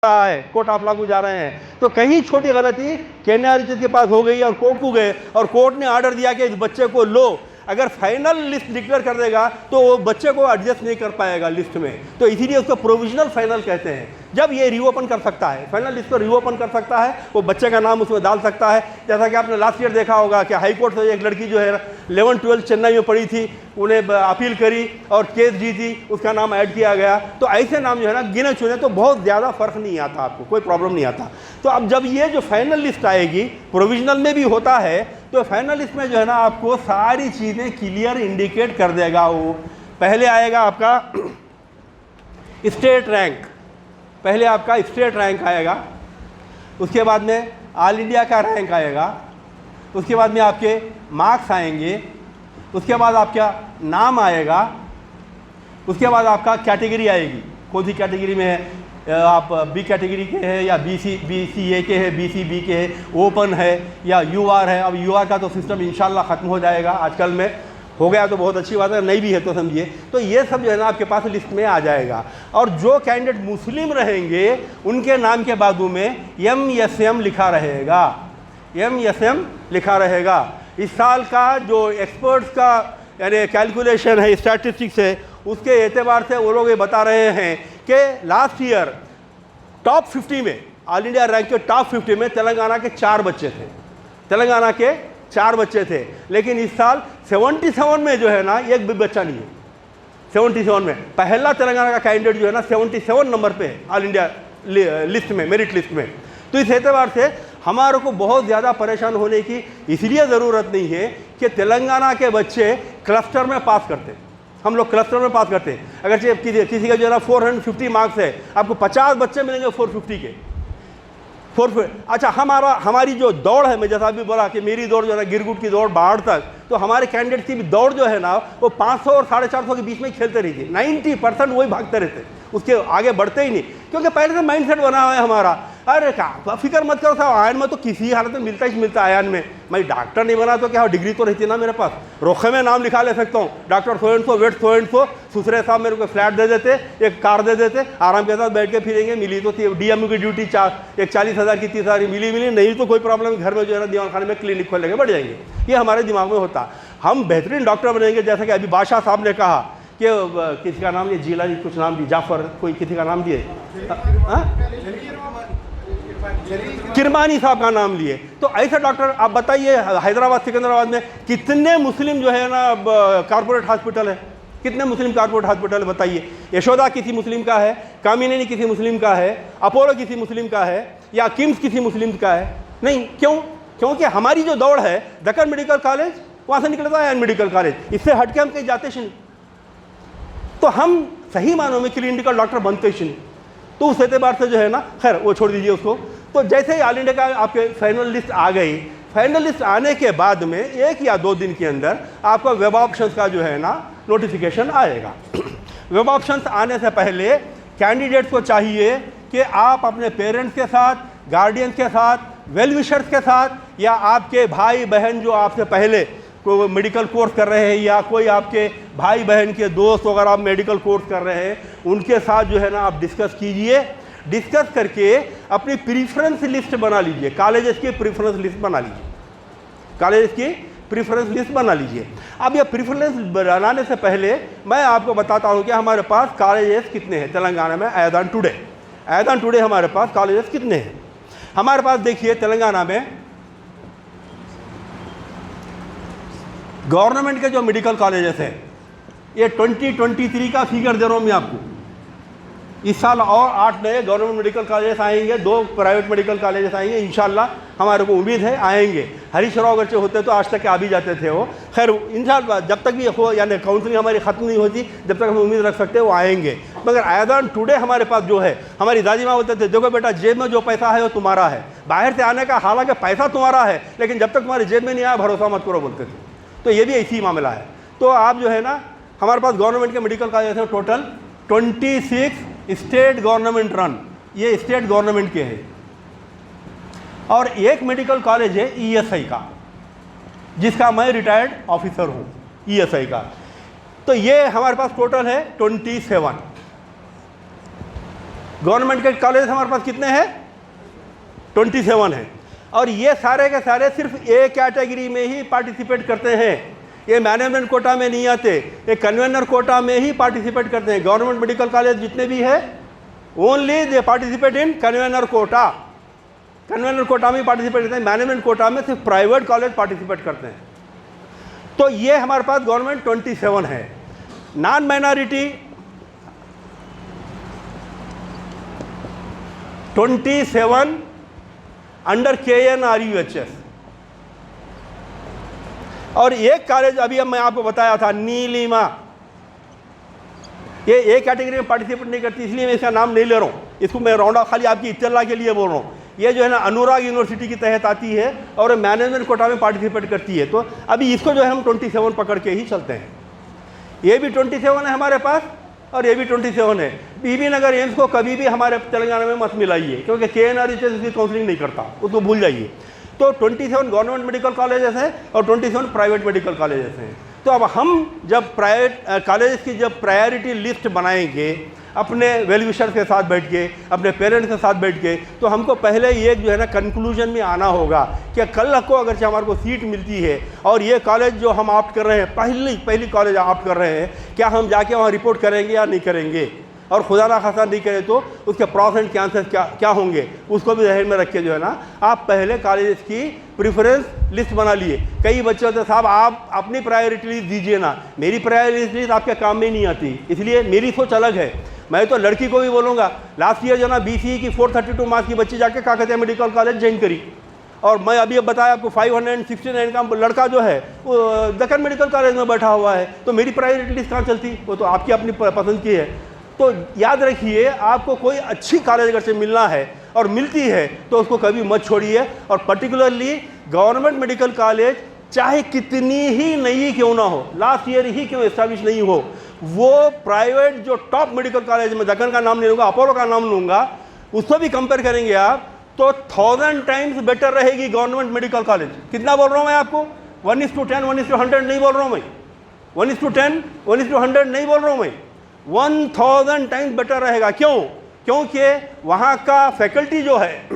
रहा है, court of law को जा रहे हैं, तो कहीं छोटी गलती केन्या के पास हो गई और कोर्ट को गए और कोर्ट ने ऑर्डर दिया कि इस बच्चे को लो, अगर फाइनल लिस्ट डिक्लेयर कर देगा तो वो बच्चे को एडजस्ट नहीं कर पाएगा लिस्ट में, तो इसीलिए उसको प्रोविजनल फाइनल कहते हैं। जब ये रीओपन कर सकता है, फाइनल लिस्ट को रीओपन कर सकता है, वो बच्चे का नाम उसमें डाल सकता है। जैसा कि आपने लास्ट ईयर देखा होगा कि हाई कोर्ट से एक लड़की जो है 11-12 चेन्नई में पढ़ी थी, उन्हें अपील करी और केस जीती, उसका नाम ऐड किया गया। तो ऐसे नाम जो है ना गिने चुने तो बहुत ज़्यादा फर्क नहीं आता, आपको कोई प्रॉब्लम नहीं आता। तो अब जब ये जो फाइनल लिस्ट आएगी, प्रोविजनल में भी होता है, तो फाइनल लिस्ट में जो है ना आपको सारी चीज़ें क्लियर इंडिकेट कर देगा। वो पहले आएगा आपका स्टेट रैंक, पहले आपका स्टेट रैंक आएगा, उसके बाद में ऑल इंडिया का रैंक आएगा, उसके बाद में आपके मार्क्स आएंगे, उसके बाद आपका नाम आएगा, उसके बाद आपका कैटेगरी आएगी, कौन सी कैटेगरी में है, आप बी कैटेगरी के हैं या BC A के हैं, BC B के हैं, ओपन है या UR है। अब UR का तो सिस्टम इंशाल्लाह ख़त्म हो जाएगा, आजकल में हो गया तो बहुत अच्छी बात है, नहीं भी है तो समझिए। तो ये सब जो है ना आपके पास लिस्ट में आ जाएगा। और जो कैंडिडेट मुस्लिम रहेंगे उनके नाम के बाजू में MSM लिखा रहेगा, MSM लिखा रहेगा। इस साल का जो एक्सपर्ट्स का यानी कैलकुलेशन है, स्टैटिस्टिक्स है, उसके एतबार से वो लोग ये बता रहे हैं कि लास्ट ईयर टॉप 50 में, ऑल इंडिया रैंक के टॉप 50 में तेलंगाना के 4 बच्चे थे, तेलंगाना के 4 बच्चे थे। लेकिन इस साल 77 में जो है ना एक भी बच्चा नहीं है। 77 में पहला तेलंगाना का कैंडिडेट जो है ना 77 नंबर पे है ऑल इंडिया लिस्ट में, मेरिट लिस्ट में। तो इस एतबार से हमारे को बहुत ज़्यादा परेशान होने की इसलिए ज़रूरत नहीं है कि तेलंगाना के बच्चे क्लस्टर में पास करते, हम लोग क्लस्टर में पास करते हैं। अगर किसी का जो है ना 450 मार्क्स है, आपको 50 बच्चे मिलेंगे 450 के। अच्छा, हमारी जो दौड़ है, मैं जैसा अभी बोला कि मेरी दौड़ जो है ना गिरगुट की दौड़ बाहर तक, तो हमारे कैंडिडेट की भी दौड़ जो है ना वो 500 और 450 के बीच में खेलते रही थी। 90% वही भागते रहते, उसके आगे बढ़ते ही नहीं, क्योंकि पहले से माइंड सेट बना हुआ है हमारा। अरे क्या फिक्र मत करो साहब, आयन में तो किसी हालत में मिलता ही मिलता है। आयन में मैं डॉक्टर नहीं बना तो क्या डिग्री तो रहती ना मेरे पास, रोखे में नाम लिखा ले सकता हूँ, doctor so and so, wait so and so. सुसरे साहब मेरे को फ्लैट दे देते, एक कार दे देते, आराम के साथ बैठ के फिरेंगे। मिली तो DMU की ड्यूटी एक 40,000 की 30,000 मिली, नहीं तो कोई प्रॉब्लम, घर में जो है ना दीवान खाने में क्लिनिक खोल लेंगे, बढ़ जाएंगे। ये हमारे दिमाग में होता, हम बेहतरीन डॉक्टर बनेंगे। जैसा कि अभी बादशाह साहब ने कहा कि किसी का नाम ये जिलानी कुछ नाम दिए, जाफर कोई किसी का नाम दिए, किरमानी साहब का नाम लिए। तो ऐसे डॉक्टर आप बताइए हैदराबाद सिकंदराबाद में कितने मुस्लिम जो है ना कॉर्पोरेट हॉस्पिटल है, कितने मुस्लिम कॉर्पोरेट हॉस्पिटल बताइए। यशोदा किसी मुस्लिम का है, कामिनी किसी मुस्लिम का है, अपोलो किसी मुस्लिम का है, या किम्स किसी मुस्लिम का है? नहीं। क्यों? क्योंकि हमारी जो दौड़ है दक्कन मेडिकल कॉलेज, वहाँ से निकलता है मेडिकल कॉलेज, इससे हटके हम कहीं जाते ही नहीं। तो हम सही मानों में क्लिनिकल डॉक्टर बनते ही नहीं। तो उस एतबार से जो है ना, खैर वो छोड़ दीजिए उसको। तो जैसे ही ऑल इंडिया का आपके फाइनल लिस्ट आ गई, फाइनल लिस्ट आने के बाद में 1 या 2 दिन के अंदर आपका वेब ऑप्शंस का जो है ना नोटिफिकेशन आएगा। वेब ऑप्शंस आने से पहले कैंडिडेट्स को चाहिए कि आप अपने पेरेंट्स के साथ, गार्डियंस के साथ, वेल विशर्स के साथ, या आपके भाई बहन जो आपसे पहले कोई मेडिकल कोर्स कर रहे हैं, या कोई आपके भाई बहन के दोस्त अगर आप मेडिकल कोर्स कर रहे हैं, उनके साथ जो है ना आप डिस्कस कीजिए। डिस्कस करके अपनी प्रीफरेंस लिस्ट बना लीजिए, कॉलेजेस की प्रीफरेंस लिस्ट बना लीजिए, कॉलेजेस की प्रीफरेंस लिस्ट बना लीजिए। अब यह प्रीफरेंस बनाने से पहले मैं आपको बताता हूं कि हमारे पास कॉलेजेस कितने हैं तेलंगाना में एज ऑन टुडे हमारे पास कॉलेजेस कितने हैं। हमारे पास देखिए तेलंगाना में गवर्नमेंट के जो मेडिकल कॉलेजेस हैं, ये 2023 का फिगर दे रहा हूँ मैं आपको। इस साल और 8 नए गवर्नमेंट मेडिकल कॉलेजेस आएंगे, 2 प्राइवेट मेडिकल कॉलेजेस आएंगे इंशाल्लाह, हमारे को उम्मीद है आएंगे। हरीश राव अगरचे होते तो आज तक आ भी जाते थे वो, खैर इंशाल्लाह जब तक भी हो यानी काउंसलिंग हमारी ख़त्म नहीं होती, जब तक हम उम्मीद रख सकते हैं वो आएंगे। मगर एज ऑन टुडे हमारे पास जो है, हमारी दादी माँ बोलते थे देखो बेटा जेब में जो पैसा है वो तुम्हारा है, बाहर से आने का हालांकि पैसा तुम्हारा है, लेकिन जब तक तुम्हारी जेब में नहीं आया भरोसा मत करो बोलते थे। तो ये भी ऐसी मामला है। तो आप जो है ना, हमारे पास गवर्नमेंट के मेडिकल कॉलेज हैं टोटल 26 स्टेट गवर्नमेंट रन, ये स्टेट गवर्नमेंट के हैं। और एक मेडिकल कॉलेज है ESI का, जिसका मैं रिटायर्ड ऑफिसर हूँ ESI का। तो ये हमारे पास टोटल है 27। गवर्नमेंट के कॉलेज हमारे पास कितने हैं? 27 हैं। और ये सारे के सारे सिर्फ ए कैटेगरी में ही पार्टिसिपेट करते हैं, ये मैनेजमेंट कोटा में नहीं आते, ये कन्वेनर कोटा में ही पार्टिसिपेट करते हैं। गवर्नमेंट मेडिकल कॉलेज जितने भी है only they participate in convener quota, convener quota में पार्टिसिपेट करते हैं। मैनेजमेंट कोटा में सिर्फ प्राइवेट कॉलेज पार्टिसिपेट करते हैं। तो ये हमारे पास गवर्नमेंट 27 है। Non minority 27 under KNRUHS। और एक कॉलेज अभी अब मैं आपको बताया था नीलिमा, ये ए कैटेगरी में पार्टिसिपेट नहीं करती, इसलिए मैं इसका नाम नहीं ले रहा हूँ, इसको मैं राउंड ऑफ खाली आपकी इत्तला के लिए बोल रहा हूँ। ये जो है ना अनुराग यूनिवर्सिटी के तहत आती है और मैनेजमेंट कोटा में पार्टिसिपेट करती है। तो अभी इसको जो है हम 27 पकड़ के ही चलते हैं। ये भी 27 है हमारे पास और ये भी 27 है। बीबी नगर एम्स को कभी भी हमारे तेलंगाना में मत मिलाइए, क्योंकि KNRUHS इसकी काउंसलिंग नहीं करता, उसको भूल जाइए। तो 27 गवर्नमेंट मेडिकल कॉलेजेस हैं और 27 प्राइवेट मेडिकल कॉलेजेस हैं। तो अब हम जब प्राइवेट कॉलेज की जब प्रायोरिटी लिस्ट बनाएंगे अपने वेल विशर्स के साथ बैठ के, अपने पेरेंट्स के साथ बैठ के, तो हमको पहले ये जो है ना कंक्लूजन में आना होगा कि कल को अगर हमारे को सीट मिलती है और ये कॉलेज जो हम ऑप्ट कर रहे हैं, पहली कॉलेज ऑप्ट कर रहे हैं, क्या हम जाके वहाँ रिपोर्ट करेंगे या नहीं करेंगे, और खुदा ना खासा नहीं करें तो उसके प्रॉस एंड कैंसर क्या होंगे, उसको भी जहन में रख के जो है ना आप पहले कॉलेज की प्रेफरेंस लिस्ट बना लिए। कई बच्चे होते साहब आप अपनी प्रायोरिटी लिस्ट दीजिए ना, मेरी प्रायोरिटी लिस्ट आपके काम में नहीं आती, इसलिए मेरी सोच अलग है। मैं तो लड़की को भी बोलूँगा, लास्ट ईयर जो ना BCE की 432 मार्क्स की बच्ची जाके काकतिया मेडिकल कॉलेज ज्वाइन करी, और मैं अभी अब बताया आपको 569 का लड़का जो है वो दक्कन मेडिकल कॉलेज में बैठा हुआ है। तो मेरी प्रायोरिटी लिस्ट कहाँ चलती? वो तो आपकी अपनी पसंद की है। तो याद रखिए, आपको कोई अच्छी कॉलेज अगर से मिलना है और मिलती है तो उसको कभी मत छोड़िए। और पर्टिकुलरली गवर्नमेंट मेडिकल कॉलेज चाहे कितनी ही नई क्यों ना हो, लास्ट ईयर ही क्यों एस्टैब्लिश नहीं हो, वो प्राइवेट जो टॉप मेडिकल कॉलेज में, दक्कन का नाम नहीं लूँगा, अपोलो का नाम लूँगा, उसको भी कंपेयर करेंगे आप तो 1000 टाइम्स बेटर रहेगी गवर्नमेंट मेडिकल कॉलेज। कितना बोल रहा हूँ मैं आपको? 1:10, 1:100 नहीं बोल रहा हूँ मैं, 1:10, 1:100 नहीं बोल रहा हूँ मैं, 1000 टाइम्स बेटर रहेगा। क्यों? क्योंकि वहाँ का फैकल्टी जो है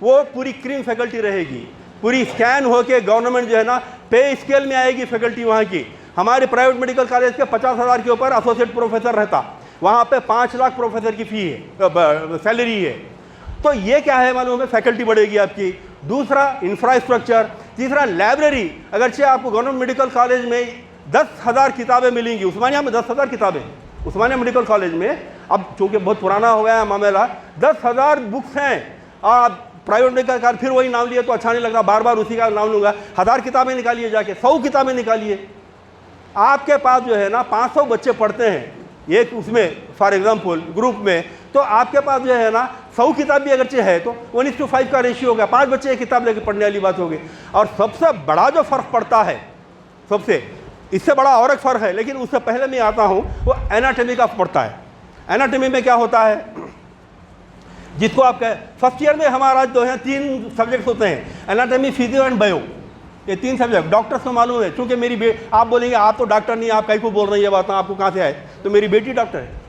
वो पूरी क्रीम फैकल्टी रहेगी, पूरी स्कैन होके गवर्नमेंट जो है ना पे स्केल में आएगी फैकल्टी वहाँ की। हमारे प्राइवेट मेडिकल कॉलेज के 50,000 के ऊपर एसोसिएट प्रोफेसर रहता, वहाँ पे 5 लाख प्रोफेसर की फी है, सैलरी है। तो ये क्या है मालूम है? फैकल्टी बढ़ेगी आपकी। दूसरा इंफ्रास्ट्रक्चर, तीसरा लाइब्रेरी। अगरचे आपको गवर्नमेंट मेडिकल कॉलेज में 10,000 किताबें मिलेंगी, उस्मानिया में 10,000 किताबें, उस्मानिया मेडिकल कॉलेज में, अब चूँकि बहुत पुराना हो गया है मामला, 10,000 बुक्स हैं। आप प्राइवेट मेडिकल कॉलेज फिर वही नाम लिए तो अच्छा नहीं लगता, बार बार उसी का नाम लूँगा। 1000 किताबें निकालिए, जाके 100 किताबें निकालिए। आपके पास जो है ना 500 बच्चे पढ़ते हैं एक उसमें फॉर एग्जांपल ग्रुप में, तो आपके पास जो है ना 100 किताब भी अगरचे है तो 1:5 का रेशियो होगा, 5 बच्चे एक किताब लेके पढ़ने वाली बात होगी। और सबसे बड़ा जो फ़र्क पड़ता है, सबसे इससे बड़ा और एक फ़र्क है, लेकिन उससे पहले मैं आता हूँ, वो एनाटॉमी का पड़ता है। एनाटॉमी में क्या होता है, जिसको आप फर्स्ट ईयर में हमारा जो है 3 सब्जेक्ट्स होते हैं, एनाटॉमी, फिजियो एंड बायो, ये 3 सब्जेक्ट। डॉक्टर्स को मालूम है, चूँकि मेरी आप बोलेंगे आप तो डॉक्टर नहीं, आप कहीं को बोल रहे हैं ये बात, आपको कहाँ से आए? तो मेरी बेटी डॉक्टर है।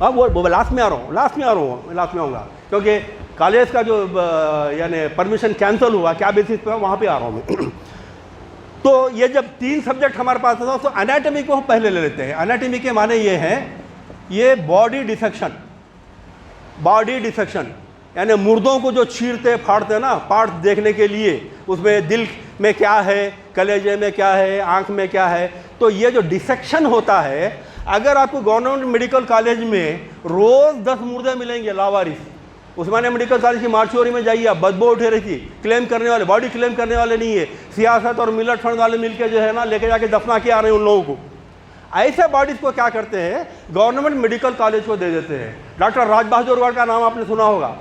अब वो लास्ट में आ रहा हूँ, लास्ट में आऊँगा, क्योंकि कॉलेज का जो यानी परमिशन कैंसिल हुआ, क्या बेसिस पे, वहाँ पे आ रहा हूँ मैं। तो ये जब 3 सब्जेक्ट हमारे पास था तो एनाटॉमी को हम पहले ले लेते हैं। एनाटॉमी के माने ये हैं, ये बॉडी डिसेक्शन यानी मुर्दों को जो चीरते फाड़ते ना पार्ट्स देखने के लिए, उसमें दिल में क्या है, कलेजे में क्या है, आंख में क्या है, तो ये जो डिसेक्शन होता है, अगर आपको गवर्नमेंट मेडिकल कॉलेज में रोज़ 10 मुर्दे मिलेंगे लावारिस, उस्मानिया मेडिकल कॉलेज की मार्चोरी में जाइए, बदबू उठे रही थी, क्लेम करने वाले, बॉडी क्लेम करने वाले नहीं है, सियासत और मिलट फंड वाले मिलकर जो है ना लेके जाके दफना के आ रहे हैं उन लोगों को। ऐसे बॉडीज़ को क्या करते हैं, गवर्नमेंट मेडिकल कॉलेज को दे देते हैं। डॉक्टर राज बहादुर का नाम आपने सुना होगा।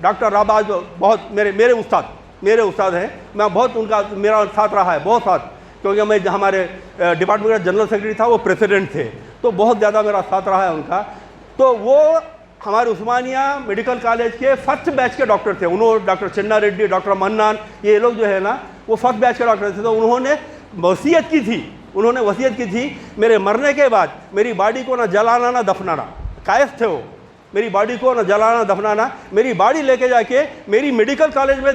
डॉक्टर राज बहादुर बहुत मेरे उस्ताद हैं, मैं बहुत उनका मेरा साथ रहा है, बहुत साथ, क्योंकि मैं हमारे डिपार्टमेंट का जनरल सेक्रेटरी था, वो प्रेसिडेंट थे, तो बहुत ज़्यादा मेरा साथ रहा है उनका। तो वो हमारे उस्मानिया मेडिकल कॉलेज के फर्स्ट बैच के डॉक्टर थे। उन्होंने डॉक्टर चन्ना रेड्डी, डॉक्टर मन्नान, ये लोग जो है ना वो फर्स्ट बैच के डॉक्टर थे। तो उन्होंने वसीयत की थी, मेरे मरने के बाद मेरी बॉडी को ना जलाना ना दफनाना, कायस थे वो, मेरी बॉडी को ना जलाना दफनाना, मेरी बॉडी लेके जाके मेरी मेडिकल कॉलेज में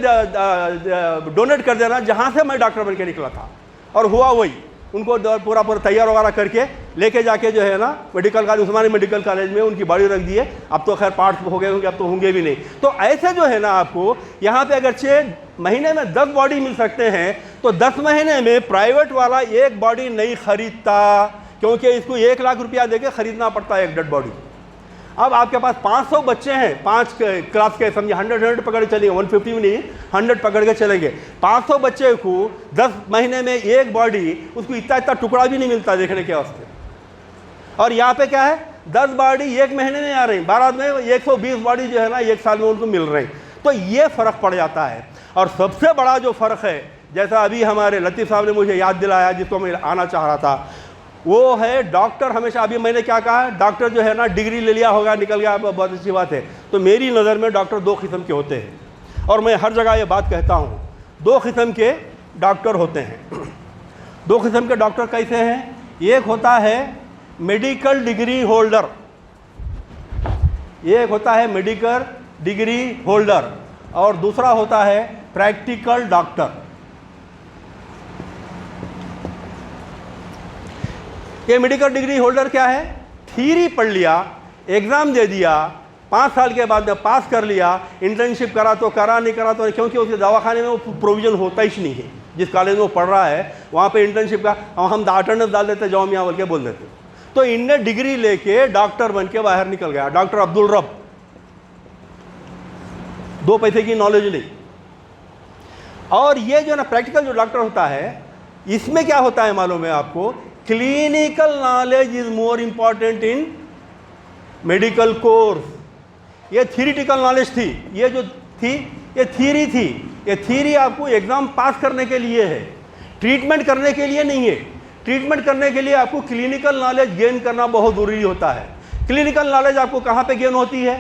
डोनेट कर देना जहाँ से मैं डॉक्टर बन के निकला था। और हुआ वही, उनको पूरा तैयार वगैरह करके लेके जाके जो है ना मेडिकल कॉलेज, उस्मानी मेडिकल कॉलेज में उनकी बॉडी रख दी है। अब तो खैर पार्ट्स हो गए होंगे, अब तो होंगे भी नहीं। तो ऐसे जो है ना आपको यहाँ पे अगर महीने में 10 बॉडी मिल सकते हैं तो 10 महीने में प्राइवेट वाला एक बॉडी नहीं खरीदता, क्योंकि इसको 1 लाख रुपया देके खरीदना पड़ता है एक डेड बॉडी। अब आपके पास 500 बच्चे हैं, 5 क्लास के, समझिए 100 पकड़ के चलेंगे, 150 में नहीं 100 पकड़ के चलेंगे। 500 बच्चे को 10 महीने में एक बॉडी, उसको इतना टुकड़ा भी नहीं मिलता देखने के वास्ते। और यहाँ पे क्या है, 10 बॉडी एक महीने में आ रही, 12 में 120 बॉडी जो है ना 1 साल में उनको मिल रही। तो ये फ़र्क पड़ जाता है। और सबसे बड़ा जो फ़र्क है, जैसा अभी हमारे लतीफ़ साहब ने मुझे याद दिलाया, जिसको मैं आना चाह रहा था, वो है डॉक्टर। हमेशा अभी मैंने क्या कहा, डॉक्टर जो है ना डिग्री ले लिया होगा, निकल गया, बहुत अच्छी बात है। तो मेरी नज़र में डॉक्टर 2 किस्म के होते हैं, और मैं हर जगह ये बात कहता हूँ, 2 किस्म के डॉक्टर होते हैं। 2 किस्म के डॉक्टर कैसे हैं? एक होता है मेडिकल डिग्री होल्डर, एक होता है मेडिकल डिग्री होल्डर, और दूसरा होता है प्रैक्टिकल डॉक्टर। ये मेडिकल डिग्री होल्डर क्या है? थ्योरी पढ़ लिया, एग्ज़ाम दे दिया, 5 साल के बाद में पास कर लिया, इंटर्नशिप करा तो करा, नहीं करा तो, क्योंकि उसके दवाखाने में वो प्रोविज़न होता ही नहीं है। जिस कॉलेज में वो पढ़ रहा है वहाँ पे इंटर्नशिप का हम अटेंडेंस डाल देते, जाओ मियाँ बोल के बोल देते। तो इनने डिग्री लेके डॉक्टर बन के बाहर निकल गया, डॉक्टर अब्दुल रब। 2 पैसे की नॉलेज नहीं। और ये जो ना प्रैक्टिकल जो डॉक्टर होता है, इसमें क्या होता है मालूम है आपको? Clinical knowledge is more important in medical course. ये थियरिटिकल नॉलेज थी, ये जो थी ये थ्योरी थी। ये थ्योरी आपको एग्जाम पास करने के लिए है, ट्रीटमेंट करने के लिए नहीं है। ट्रीटमेंट करने के लिए आपको क्लिनिकल नॉलेज गेन करना बहुत ज़रूरी होता है। क्लिनिकल नॉलेज आपको कहाँ पे गेन होती है?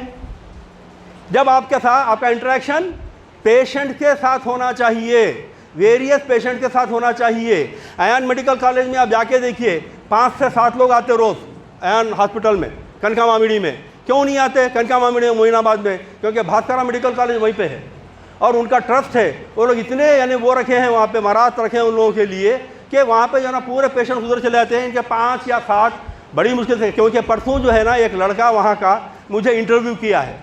जब आपके साथ आपका इंटरेक्शन पेशेंट के साथ होना चाहिए, वेरियस पेशेंट के साथ होना चाहिए। अयान मेडिकल कॉलेज में आप जाके देखिए, 5 से 7 लोग आते रोज़ अयान हॉस्पिटल में, कनका मामिड़ी में। क्यों नहीं आते कनका मामिड़ी में, मोइनाबाद में? क्योंकि भास्करा मेडिकल कॉलेज वहीं पे है और उनका ट्रस्ट है। वो लोग इतने यानी वो रखे हैं वहाँ पे, महाराज रखे हैं उन लोगों के लिए कि वहाँ पे जो ना पूरे पेशेंट उधर चले जाते हैं। इनके 5 या 7 बड़ी मुश्किल से, क्योंकि परसों जो है ना एक लड़का वहाँ का मुझे इंटरव्यू किया है,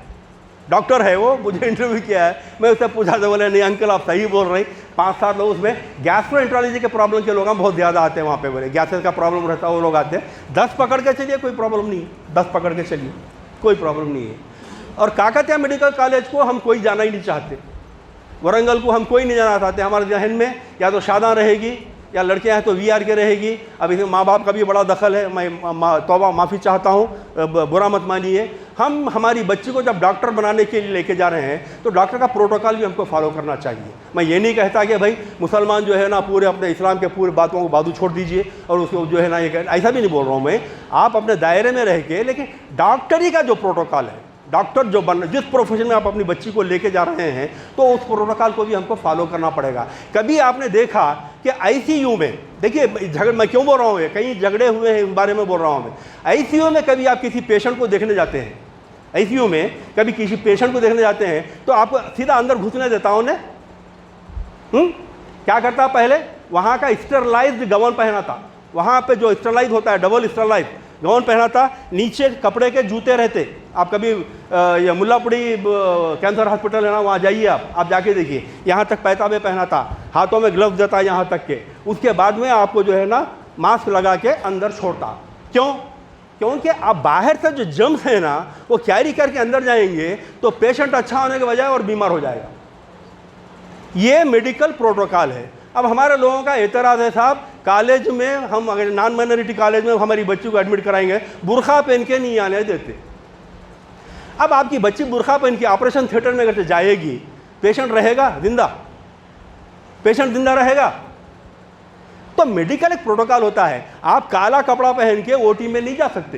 डॉक्टर है वो, मुझे इंटरव्यू किया है। मैं उससे पूछा था, बोले नहीं अंकल आप सही बोल रहे हैं। 5-7 लोग उसमें गैस्ट्रोएंटरोलॉजी के प्रॉब्लम के लोग हम बहुत ज़्यादा आते हैं वहाँ पे, बोले गैसेस का प्रॉब्लम रहता है वो लोग आते हैं। 10 पकड़ के चलिए कोई प्रॉब्लम नहीं है, 10 पकड़ के चलिए कोई प्रॉब्लम नहीं है। और काकतिया मेडिकल कॉलेज को हम कोई जाना ही नहीं चाहते, वरंगल को हम कोई नहीं जाना चाहते। हमारे जहन में या तो शादा रहेगी या लड़कियां हैं तो वीआर के रहेगी। अब इसमें माँ बाप का भी बड़ा दखल है, मैं तौबा माफ़ी चाहता हूँ, बुरा मत मानिए। हम हमारी बच्ची को जब डॉक्टर बनाने के लिए लेके जा रहे हैं तो डॉक्टर का प्रोटोकॉल भी हमको फॉलो करना चाहिए। मैं ये नहीं कहता कि भाई मुसलमान जो है ना पूरे अपने इस्लाम के पूरे बातों को बाजू छोड़ दीजिए और उसको जो है ना ये, ऐसा भी नहीं बोल रहा हूँ मैं। आप अपने दायरे में रह के, लेकिन डॉक्टरी का जो प्रोटोकॉल है, डॉक्टर जो बन, जिस प्रोफेशन में आप अपनी बच्ची को लेके जा रहे हैं तो उस प्रोटोकॉल को भी हमको फॉलो करना पड़ेगा। कभी आपने देखा कि आईसीयू में, देखिए झगड़, मैं क्यों बोल रहा हूँ, कहीं झगड़े हुए हैं इस बारे में बोल रहा हूँ मैं। आईसीयू में कभी आप किसी पेशेंट को देखने जाते हैं, आईसीयू में कभी किसी पेशेंट को देखने जाते हैं तो आपको सीधा अंदर घुसने देता हूँ ने? क्या करता पहले? वहाँ का स्टरलाइज्ड गाउन पहना था, वहाँ पे जो स्टरलाइज होता है, डबल स्टरलाइज गाउन पहना था, नीचे कपड़े के जूते रहते। आप कभी ये मुल्लापुड़ी कैंसर हॉस्पिटल है ना, वहाँ जाइए आप जाके देखिए, यहाँ तक पैताबे पहना था, हाथों में ग्लव्स देता यहाँ तक के। उसके बाद में आपको जो है ना मास्क लगा के अंदर छोड़ता। क्यों? क्योंकि आप बाहर से जो जम्स है ना वो कैरी करके अंदर जाएंगे तो पेशेंट अच्छा होने के बजाय और बीमार हो जाएगा। ये मेडिकल प्रोटोकॉल है। अब हमारे लोगों का एतराज़ है, साहब कॉलेज में हम अगर नॉन माइनॉरिटी कॉलेज में हमारी बच्ची को एडमिट कराएंगे, बुर्खा पहन के नहीं आने देते। अब आपकी बच्ची बुर्खा पहन के ऑपरेशन थिएटर में अगर जाएगी, पेशेंट रहेगा जिंदा? पेशेंट जिंदा रहेगा? तो मेडिकल एक प्रोटोकॉल होता है। आप काला कपड़ा पहन के ओटी में नहीं जा सकते,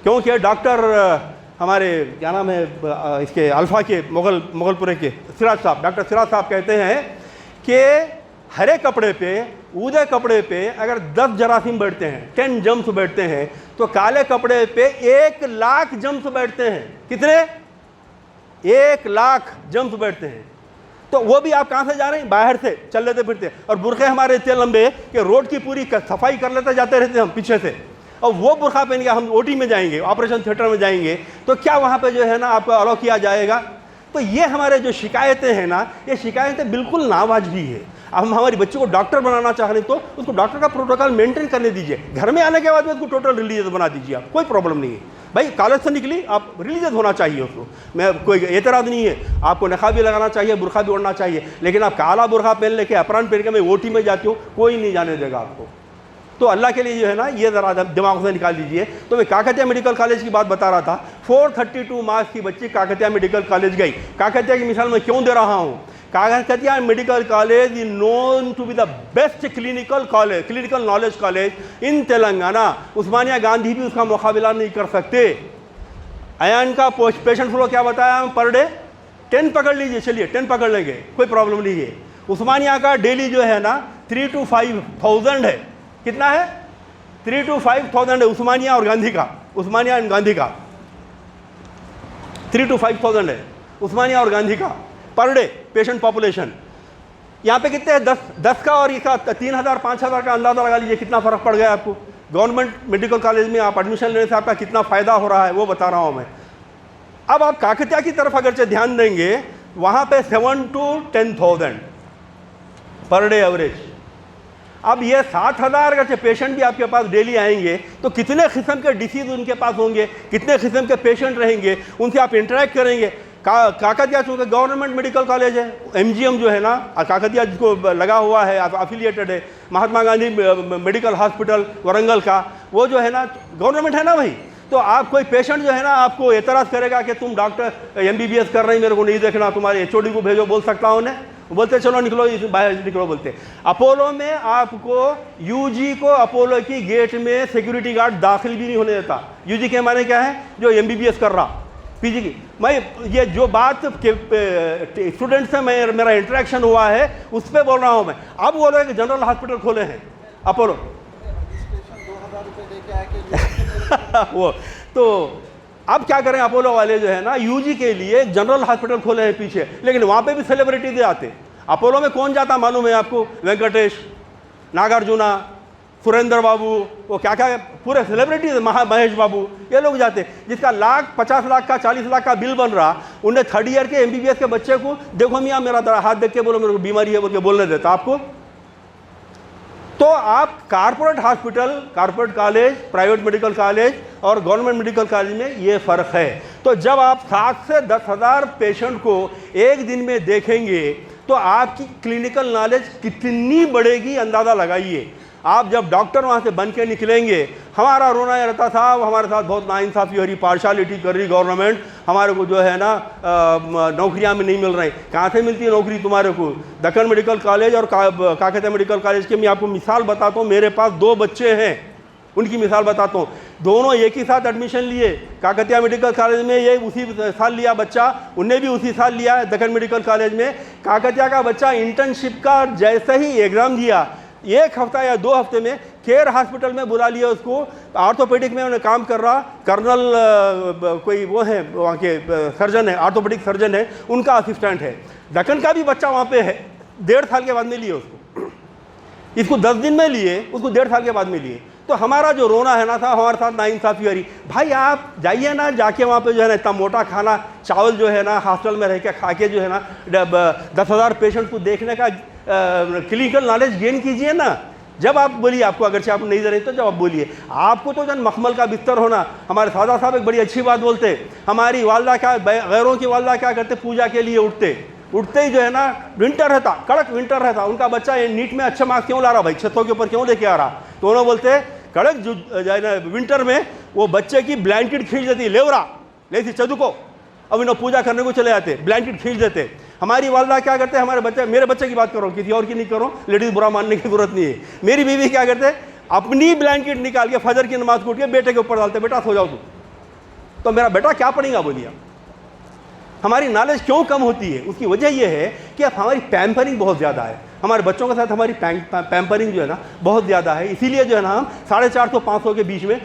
क्योंकि डॉक्टर हमारे क्या नाम है इसके अल्फा के मुगलपुरे के सिराज साहब, डॉक्टर सिराज साहब कहते हैं कि हरे कपड़े पे, ऊदे कपड़े पे अगर 10 जरासीम बैठते हैं, 10 जम्स बैठते हैं, तो काले कपड़े पे 1 लाख जम्स बैठते हैं। कितने? 1 लाख जम्स बैठते हैं। तो वो भी आप कहाँ से जा रहे हैं? बाहर से चल लेते फिरते। और बुरखे हमारे इतने लंबे कि रोड की पूरी सफाई कर लेते जाते रहते हम पीछे से। और वो बुरखा पहन के हम ओटी में जाएंगे, ऑपरेशन थिएटर में जाएंगे, तो क्या वहाँ पे जो है ना आपको अलाउ किया जाएगा? तो ये हमारे जो शिकायतें हैं ना, ये शिकायतें बिल्कुल नावाजिबी है। अब हम हमारी बच्चों को डॉक्टर बनाना चाह रहे हैं तो उसको डॉक्टर का प्रोटोकॉल मेंटेन करने दीजिए। घर में आने के बाद में उसको टोटल रिलीजियस बना दीजिए, आप कोई प्रॉब्लम नहीं है। भाई कॉलेज से निकली, आप रिलीजियस होना चाहिए उसको, मैं कोई एतराज़ नहीं है। आपको नकाब भी लगाना चाहिए, बुरखा भी ओढ़ना चाहिए, लेकिन आप काला बुरखा पहन लेके अपरान पहन के मैं ओटी में जाती हूँ, कोई नहीं जाने देगा आपको। तो अल्लाह के लिए जो है ना, ये ज़रा दिमाग से निकाल दीजिए। तो मैं काकतिया मेडिकल कॉलेज की बात बता रहा था। 432 मार्क्स की बच्ची काकतिया मेडिकल कॉलेज गई। काकतिया की मिसाल मैं क्यों दे रहा हूँ? Kakatiya medical college is known to be the best clinical knowledge college in Telangana. Osmania Gandhi भी उसका मुकाबला नहीं कर सकते। अयान का पेशेंट फ्लो क्या बताया हम? पर डे 10 पकड़ लीजिए, चलिए 10 पकड़ लेंगे, कोई प्रॉब्लम नहीं है। उस्मानिया का डेली जो है ना 3 to 5,000 है। कितना है? 3 to 5,000 है उस्मानिया और गांधी का। उस्मानिया एंड गांधी का 3 to 5,000 है उस्मानिया और गांधी का पर डे पेशेंट पॉपुलेशन। यहाँ पे कितने हैं? 10 का और इसका 3,000 5,000 का अंदाजा लगा लीजिए कितना फ़र्क पड़ गया आपको। गवर्नमेंट मेडिकल कॉलेज में आप एडमिशन लेने से आपका कितना फ़ायदा हो रहा है वो बता रहा हूँ मैं। अब आप काकतिया की तरफ अगर ध्यान देंगे, वहाँ पे 7 to 10,000 पर डे एवरेज। अब ये 7,000 अगर पेशेंट भी आपके पास डेली आएंगे तो कितने किस्म के डिसीज उनके पास होंगे, कितने किस्म के पेशेंट रहेंगे, उनसे आप इंटरेक्ट करेंगे। काकतिया चूँकि गवर्नमेंट मेडिकल कॉलेज है, MGM जो है ना काकतिया जिसको लगा हुआ है, अफिलिएटेड है, महात्मा गांधी मेडिकल हॉस्पिटल वरंगल का, वो जो है ना गवर्नमेंट है ना भाई। तो आप कोई पेशेंट जो है ना आपको एतराज़ करेगा कि तुम डॉक्टर MBBS कर रहे हैं, मेरे को नहीं देखना, तुम्हारे HOD को भेजो, बोल सकता हूँ उन्हें? बोलते चलो निकलो बाहर निकलो बोलते। अपोलो में आपको UG को अपोलो की गेट में सिक्योरिटी गार्ड दाखिल भी नहीं होने देता। UG के माने क्या है? जो MBBS कर रहा, PG की। मैं ये जो बात के स्टूडेंट से मेरा इंटरेक्शन हुआ है उस पर बोल रहा हूँ मैं। अब वो लोग जनरल हॉस्पिटल खोले हैं अपोलो वो तो अब क्या करें, अपोलो वाले जो है ना UG के लिए जनरल हॉस्पिटल खोले हैं पीछे, लेकिन वहाँ पे भी सेलिब्रिटी दे आते। अपोलो में कौन जाता मालूम है आपको? वेंकटेश, नागार्जुना, सुरेंद्र बाबू, वो क्या क्या पूरे सेलिब्रिटी, महेश बाबू, ये लोग जाते। जिसका 50 लाख का 40 लाख का बिल बन रहा, उन्हें 3rd ईयर के MBBS के बच्चे को देखो मियाँ मेरा हाथ देख के बोलो मेरे को बीमारी है बोल के बोलने देता आपको। तो आप corporate hospital, corporate college, private medical college और गवर्नमेंट मेडिकल कॉलेज में ये फ़र्क है। तो जब आप 7 से 10,000 पेशेंट को एक दिन में देखेंगे तो आपकी क्लिनिकल नॉलेज कितनी बढ़ेगी अंदाज़ा लगाइए। आप जब डॉक्टर वहाँ से बन के निकलेंगे, हमारा रोना ये रहता साहब हमारे साथ बहुत नाइंसाफ़ी हो रही, पार्शालिटी कर रही गवर्नमेंट, हमारे को जो है ना नौकरियाँ में नहीं मिल रही। कहाँ से मिलती है नौकरी तुम्हारे को? दक्कन मेडिकल कॉलेज और काकतिया मेडिकल कॉलेज के मैं आपको मिसाल बताता हूँ। मेरे पास 2 बच्चे हैं, उनकी मिसाल बताता हूँ। दोनों एक ही साथ एडमिशन लिए काकतिया मेडिकल कॉलेज में, ये उसी साल लिया बच्चा, उनने भी उसी साल लिया दक्कन मेडिकल कॉलेज में। काकतिया का बच्चा इंटर्नशिप का जैसे ही एग्ज़ाम दिया, 1 हफ्ता या 2 हफ्ते में केयर हॉस्पिटल में बुला लिया उसको। ऑर्थोपेडिक में उन्हें काम कर रहा, कर्नल कोई वो है वहाँ के सर्जन है, ऑर्थोपेडिक सर्जन है, उनका असिस्टेंट है। दक्कन का भी बच्चा वहाँ पे है, 1.5 साल के बाद में लिए उसको। इसको 10 दिन में लिए, उसको 1.5 साल के बाद में लिए। तो हमारा जो रोना है ना था, हमारे साथ नाइंसाफ़ी हो रही। भाई आप जाइए ना, जाके वहाँ पे जो है ना इतना मोटा खाना चावल जो है ना हॉस्टल में रह के खा के जो है ना 10,000 पेशेंट को देखने का क्लिनिकल नॉलेज गेन कीजिए ना। जब आप बोलिए, आपको अगर आप नहीं दे रहे तो जब आप बोलिए, आपको तो जन मखमल का बिस्तर होना। हमारे सादा साहब एक बड़ी अच्छी बात बोलते, हमारी वालदा क्या, गैरों की वालदा क्या करते, पूजा के लिए उठते ही जो है ना विंटर रहता, कड़क विंटर रहता, उनका बच्चा नीट में अच्छा मार्क्स क्यों ला रहा भाई, छतों के ऊपर क्यों लेके आ रहा? तो उन्होंने बोलते कड़क जो है ना विंटर में वो बच्चे की ब्लैंकेट खींच देती, लेवरा लेती चदू को, अब इन्होंने पूजा करने को चले जाते, ब्लैंकेट खींच देते। हमारी वालदा क्या करते, हमारे बच्चे, मेरे बच्चे की बात करो, किसी और की नहीं करो, लेडीज़ बुरा मानने की जरूरत नहीं है। मेरी बीवी क्या करते, अपनी ब्लैंकेट निकाल के फजर की नमाज को उठ के बेटे के ऊपर डालते, बेटा सो जाओ तू। तो मेरा बेटा क्या पढ़ेगा बोलिए? हमारी नॉलेज क्यों कम होती है? उसकी वजह यह है कि अब हमारी पैम्परिंग बहुत ज़्यादा है। हमारे बच्चों के साथ हमारी पैम्परिंग जो है ना बहुत ज़्यादा है, इसीलिए जो है ना हम 450-500 के बीच में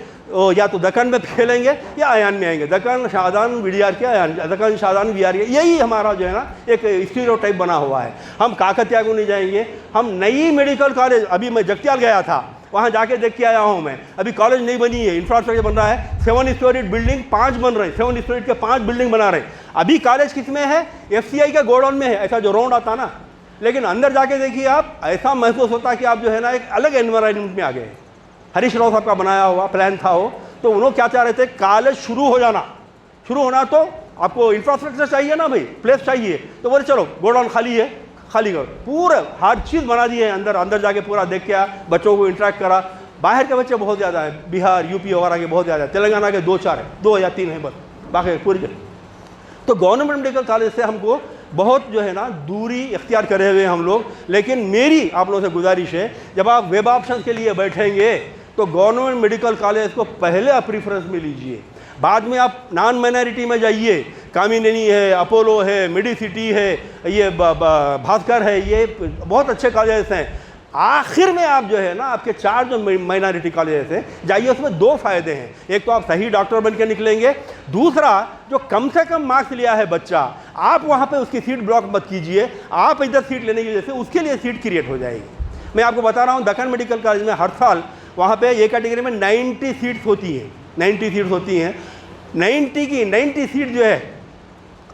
या तो दक्कन में खेलेंगे या अयान में आएंगे, दक्कन शादान वीडीआर के अयान, दक्कन शादान वीआर के, यही हमारा जो है ना एक स्टीरियोटाइप बना हुआ है। हम काकतिया को नहीं जाएंगे, हम नई मेडिकल कॉलेज, अभी मैं जगत्याल गया था, वहाँ जाके देख के आया हूँ मैं, अभी कॉलेज नहीं बनी है, इंफ्रास्ट्रक्चर बन रहा है, 7 स्टोरीड बिल्डिंग 5 बन रहे हैं, 7 स्टोरीड के 5 बिल्डिंग बना रहे हैं। अभी कॉलेज किस में है? FCI के गोडाउन में है, ऐसा जो राउंड आता ना, लेकिन अंदर जाके देखिए आप, ऐसा महसूस होता है कि आप जो है ना एक अलग एनवायरनमेंट में आ गए। हरीश राव साहब का बनाया हुआ प्लान था वो, तो उन्होंने क्या चाह रहे थे, कॉलेज शुरू होना तो आपको इंफ्रास्ट्रक्चर चाहिए ना भाई, प्लेस चाहिए, तो बोले चलो गोडाउन खाली है, खाली करो, पूरा हर चीज़ बना दी है, अंदर जाके पूरा देख के आया, बच्चों को इंटरेक्ट करा। बाहर के बच्चे बहुत ज़्यादा है, बिहार यूपी वगैरह के बहुत ज़्यादा है, तेलंगाना के 2-4 है, 2 या 3 है बस, बाकी पूरी। तो गवर्नमेंट मेडिकल कॉलेज से हमको बहुत जो है ना दूरी इख्तियार करे हुए हम लोग। लेकिन मेरी आप लोगों से गुजारिश है, जब आप वेब ऑप्शन के लिए बैठेंगे तो गवर्नमेंट मेडिकल कॉलेज को पहले आप प्रीफरेंस में लीजिए, बाद में आप नॉन माइनॉरिटी में जाइए, कामिनी है, अपोलो है, मेडिसिटी है, ये भास्कर है, ये बहुत अच्छे कॉलेज हैं। आखिर में आप जो है ना आपके 4 जो माइनॉरिटी कॉलेज हैं जाइए, उसमें 2 फायदे हैं, एक तो आप सही डॉक्टर बन के निकलेंगे, दूसरा जो कम से कम मार्क्स लिया है बच्चा, आप वहाँ पे उसकी सीट ब्लॉक मत कीजिए, आप इधर सीट लेने की वजह से उसके लिए सीट क्रिएट हो जाएगी। मैं आपको बता रहा हूँ दक्कन मेडिकल कॉलेज में हर साल वहाँ पे ये कैटेगरी में 90 सीट्स होती हैं, 90 सीट्स होती हैं। 90 सीट जो है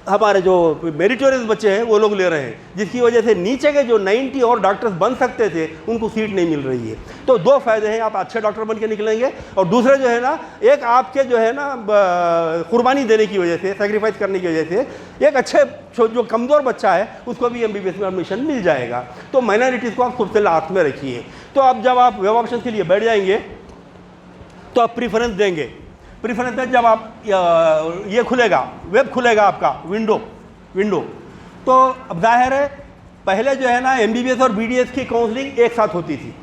हमारे जो मेरिटोरियस बच्चे हैं वो लोग ले रहे हैं, जिसकी वजह से नीचे के जो 90 और डॉक्टर्स बन सकते थे उनको सीट नहीं मिल रही है। तो 2 फायदे हैं, आप अच्छे डॉक्टर बन के निकलेंगे, और दूसरे जो है ना एक आपके जो है ना कुर्बानी देने की वजह से, सेक्रीफाइस करने की वजह से एक अच्छे जो कमज़ोर बच्चा है उसको भी MBBS में एडमिशन मिल जाएगा। तो माइनॉरिटीज़ को आप सबसे लास्ट में रखिए। तो अब जब आप वेब ऑप्शन के लिए बैठ जाएंगे तो आप प्रीफरेंस देंगे, प्रीफरेंस में जब आप ये खुलेगा, वेब खुलेगा आपका विंडो, तो अब जाहिर है पहले जो है ना MBBS और BDS की काउंसलिंग एक साथ होती थी,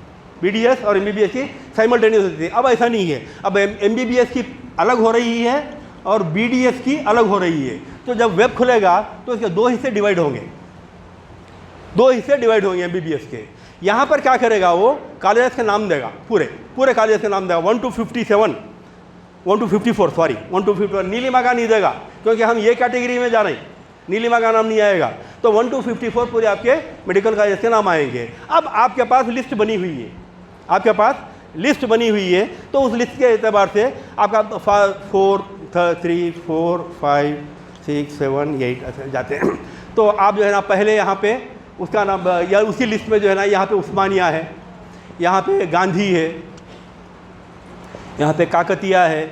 BDS और MBBS की साइमल्टेनियस होती थी। अब ऐसा नहीं है, अब MBBS की अलग हो रही है और BDS की अलग हो रही है। तो जब वेब खुलेगा तो इसके 2 हिस्से डिवाइड होंगे, 2 हिस्से डिवाइड होंगे MBBS के। यहाँ पर क्या करेगा वो, कॉलेज के नाम देगा, पूरे कॉलेज के नाम देगा, 1 to 54 सॉरी 1 to 54, नीलिमा का नहीं देगा क्योंकि हम ये कैटेगरी में जा रहे हैं, नीलिमा का नाम नहीं आएगा। तो 1 to 54 पूरे आपके मेडिकल कॉलेज के नाम आएंगे। अब आपके पास लिस्ट बनी हुई है, तो उस लिस्ट के एतबार से आपका 4 3 4 5 6 7 8 ऐसे जाते हैं। तो आप जो है ना पहले यहाँ पे उसका नाम या उसी लिस्ट में जो है ना यहाँ पे उस्मानिया है, यहाँ पे गांधी है, यहाँ पे काकतिया है,